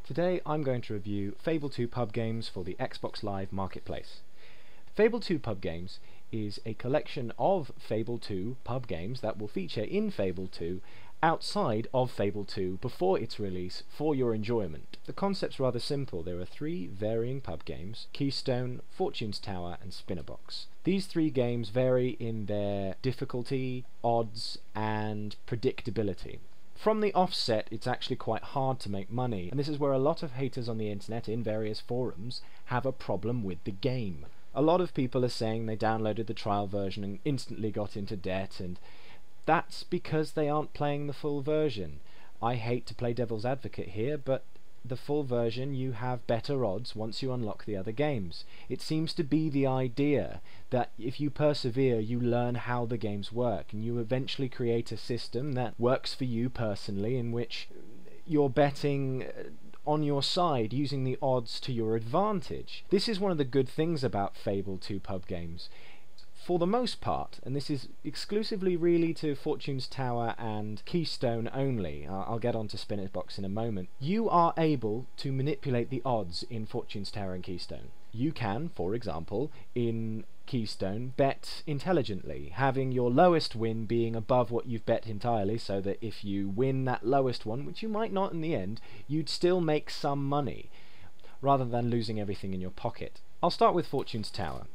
Today I'm going to review Fable 2 pub games for the Xbox Live Marketplace. Fable 2 pub games is a collection of Fable 2 pub games that will feature in Fable 2 outside of Fable 2 before its release for your enjoyment. The concept's rather simple. There are three varying pub games: Keystone, Fortune's Tower and Spinnerbox. These three games vary in their difficulty, odds and predictability. From the offset, it's actually quite hard to make money, and this is where a lot of haters on the internet in various forums have a problem with the game. A lot of people are saying they downloaded the trial version and instantly got into debt, and that's because they aren't playing the full version. I hate to play devil's advocate here, but the full version, you have better odds once you unlock the other games. It seems to be the idea that if you persevere, you learn how the games work, and you eventually create a system that works for you personally, in which you're betting on your side, using the odds to your advantage. This is one of the good things about Fable 2 pub games. For the most part, and this is exclusively really to Fortune's Tower and Keystone only, I'll get on to Spinnerbox in a moment, you are able to manipulate the odds in Fortune's Tower and Keystone. You can, for example, in Keystone, bet intelligently, having your lowest win being above what you've bet entirely, so that if you win that lowest one, which you might not in the end, you'd still make some money, rather than losing everything in your pocket. I'll start with Fortune's Tower.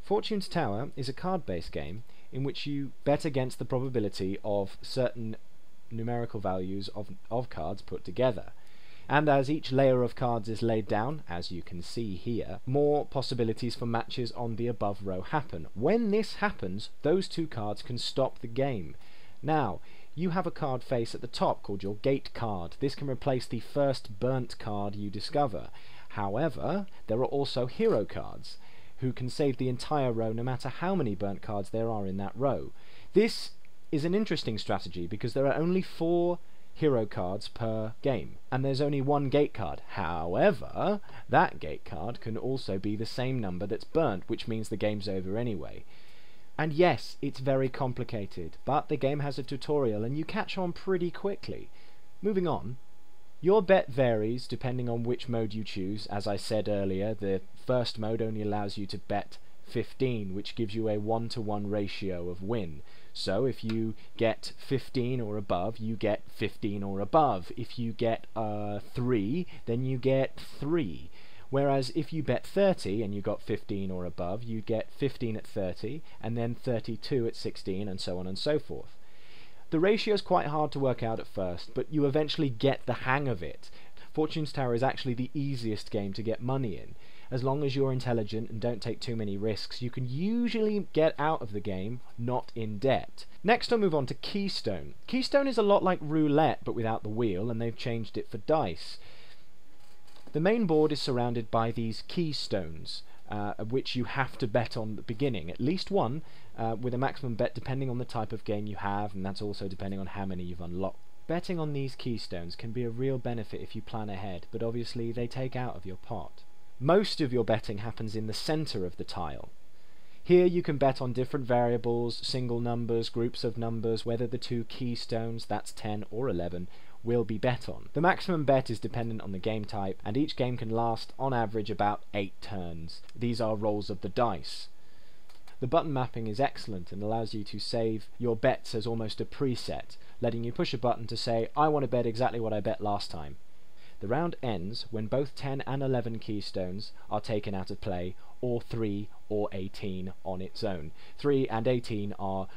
Fortune's Tower is a card-based game in which you bet against the probability of certain numerical values of cards put together. And as each layer of cards is laid down, as you can see here, more possibilities for matches on the above row happen. When this happens, those two cards can stop the game. Now, you have a card face at the top called your gate card. This can replace the first burnt card you discover. However, there are also hero cards, who can save the entire row no matter how many burnt cards there are in that row. This is an interesting strategy because there are only 4 hero cards per game, and there's only 1 gate card. However, that gate card can also be the same number that's burnt, which means the game's over anyway. And yes, it's very complicated, but the game has a tutorial and you catch on pretty quickly. Moving on. Your bet varies depending on which mode you choose. As I said earlier, the first mode only allows you to bet 15, which gives you a 1-to-1 ratio of win. So if you get 15 or above, you get 15 or above. If you get 3, then you get 3. Whereas if you bet 30 and you got 15 or above, you get 15 at 30, and then 32 at 16, and so on and so forth. The ratio is quite hard to work out at first, but you eventually get the hang of it. Fortune's Tower is actually the easiest game to get money in. As long as you're intelligent and don't take too many risks, you can usually get out of the game not in debt. Next I'll move on to Keystone. Keystone is a lot like roulette but without the wheel, and they've changed it for dice. The main board is surrounded by these keystones, which you have to bet on at the beginning, at least one, with a maximum bet depending on the type of game you have, and that's also depending on how many you've unlocked. Betting on these keystones can be a real benefit if you plan ahead, but obviously they take out of your pot. Most of your betting happens in the center of the tile. Here you can bet on different variables, single numbers, groups of numbers, whether the 2 keystones, that's 10 or 11, will be bet on. The maximum bet is dependent on the game type, and each game can last on average about 8 turns. These are rolls of the dice. The button mapping is excellent and allows you to save your bets as almost a preset, letting you push a button to say, I want to bet exactly what I bet last time. The round ends when both 10 and 11 keystones are taken out of play, or 3 or 18 on its own. 3 and 18 are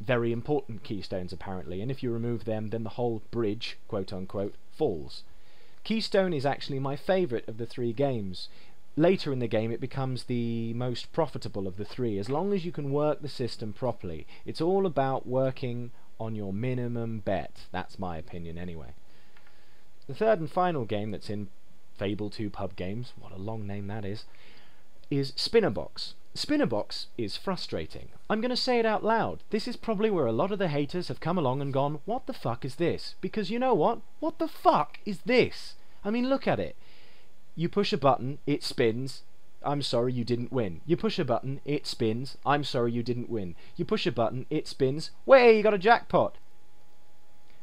very important keystones apparently, and if you remove them then the whole bridge, quote unquote, falls. Keystone is actually my favourite of the 3 games. Later in the game it becomes the most profitable of the 3, as long as you can work the system properly. It's all about working on your minimum bet. That's my opinion anyway. The third and final game that's in Fable 2 pub games, what a long name that is Spinnerbox. Spinnerbox is frustrating. I'm going to say it out loud. This is probably where a lot of the haters have come along and gone, what the fuck is this? Because you know what? What the fuck is this? I mean, look at it. You push a button, it spins. I'm sorry, you didn't win. You push a button, it spins. I'm sorry, you didn't win. You push a button, it spins. Way, you got a jackpot.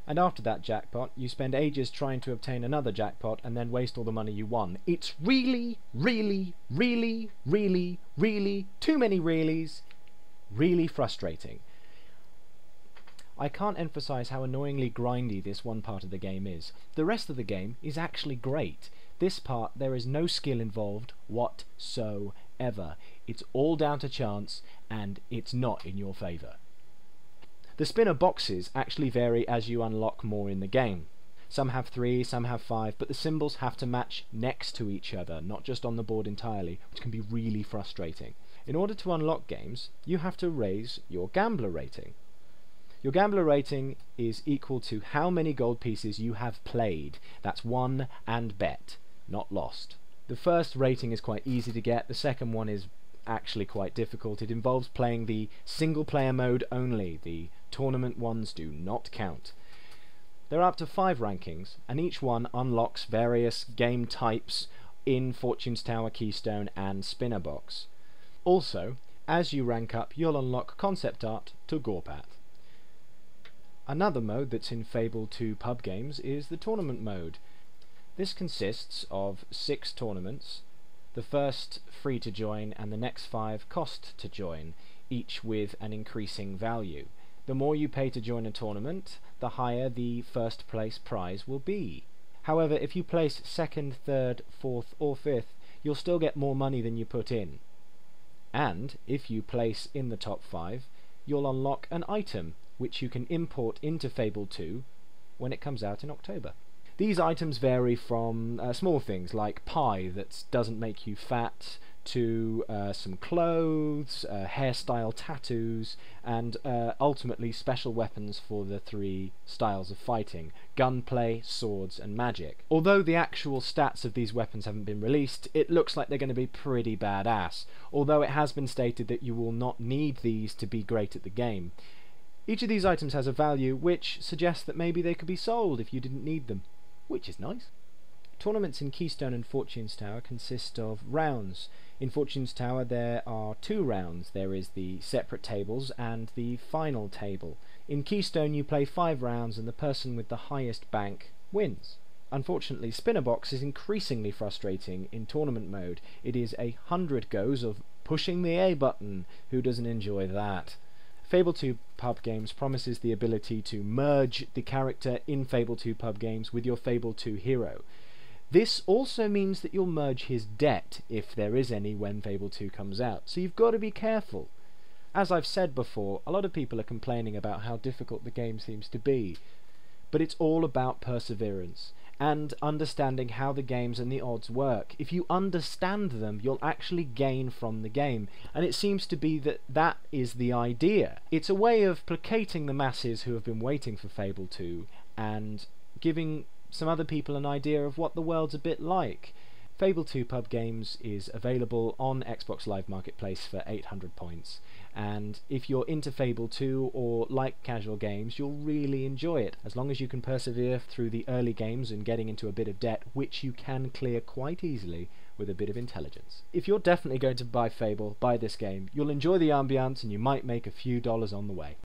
And after that jackpot, you spend ages trying to obtain another jackpot and then waste all the money you won. It's really, really, really, really, really, too many reallys, really frustrating. I can't emphasize how annoyingly grindy this one part of the game is. The rest of the game is actually great. This part, there is no skill involved whatsoever. It's all down to chance, and it's not in your favour. The spinner boxes actually vary as you unlock more in the game. Some have 3, some have 5, but the symbols have to match next to each other, not just on the board entirely, which can be really frustrating. In order to unlock games, you have to raise your gambler rating. Your gambler rating is equal to how many gold pieces you have played. That's won and bet, not lost. The first rating is quite easy to get, the second one is actually quite difficult. It involves playing the single player mode only. The tournament ones do not count. There are up to 5 rankings, and each one unlocks various game types in Fortune's Tower, Keystone and Spinner Box. Also, as you rank up, you'll unlock concept art to Gorpat. Another mode that's in Fable 2 Pubgames is the tournament mode. This consists of 6 tournaments, the first free to join and the next 5 cost to join, each with an increasing value. The more you pay to join a tournament, the higher the first place prize will be. However, if you place 2nd, 3rd, 4th or 5th, you'll still get more money than you put in. And if you place in the top 5, you'll unlock an item which you can import into Fable 2 when it comes out in October. These items vary from small things like pie that doesn't make you fat, to some clothes, hairstyle tattoos, and ultimately special weapons for the 3 styles of fighting: gunplay, swords and magic. Although the actual stats of these weapons haven't been released, it looks like they're going to be pretty badass, although it has been stated that you will not need these to be great at the game. Each of these items has a value which suggests that maybe they could be sold if you didn't need them, which is nice. Tournaments in Keystone and Fortune's Tower consist of rounds. In Fortune's Tower there are 2 rounds. There is the separate tables and the final table. In Keystone you play 5 rounds and the person with the highest bank wins. Unfortunately, Spinner Box is increasingly frustrating in tournament mode. It is 100 goes of pushing the A button. Who doesn't enjoy that? Fable 2 Pubgames promises the ability to merge the character in Fable 2 Pubgames with your Fable 2 hero. This also means that you'll merge his debt, if there is any, when Fable 2 comes out, so you've got to be careful. As I've said before, a lot of people are complaining about how difficult the game seems to be, but it's all about perseverance and understanding how the games and the odds work. If you understand them, you'll actually gain from the game, and it seems to be that that is the idea. It's a way of placating the masses who have been waiting for Fable 2 and giving some other people an idea of what the world's a bit like. Fable 2 Pubgames is available on Xbox Live Marketplace for 800 points, and if you're into Fable 2 or like casual games, you'll really enjoy it, as long as you can persevere through the early games and getting into a bit of debt, which you can clear quite easily with a bit of intelligence. If you're definitely going to buy Fable, buy this game. You'll enjoy the ambience and you might make a few dollars on the way.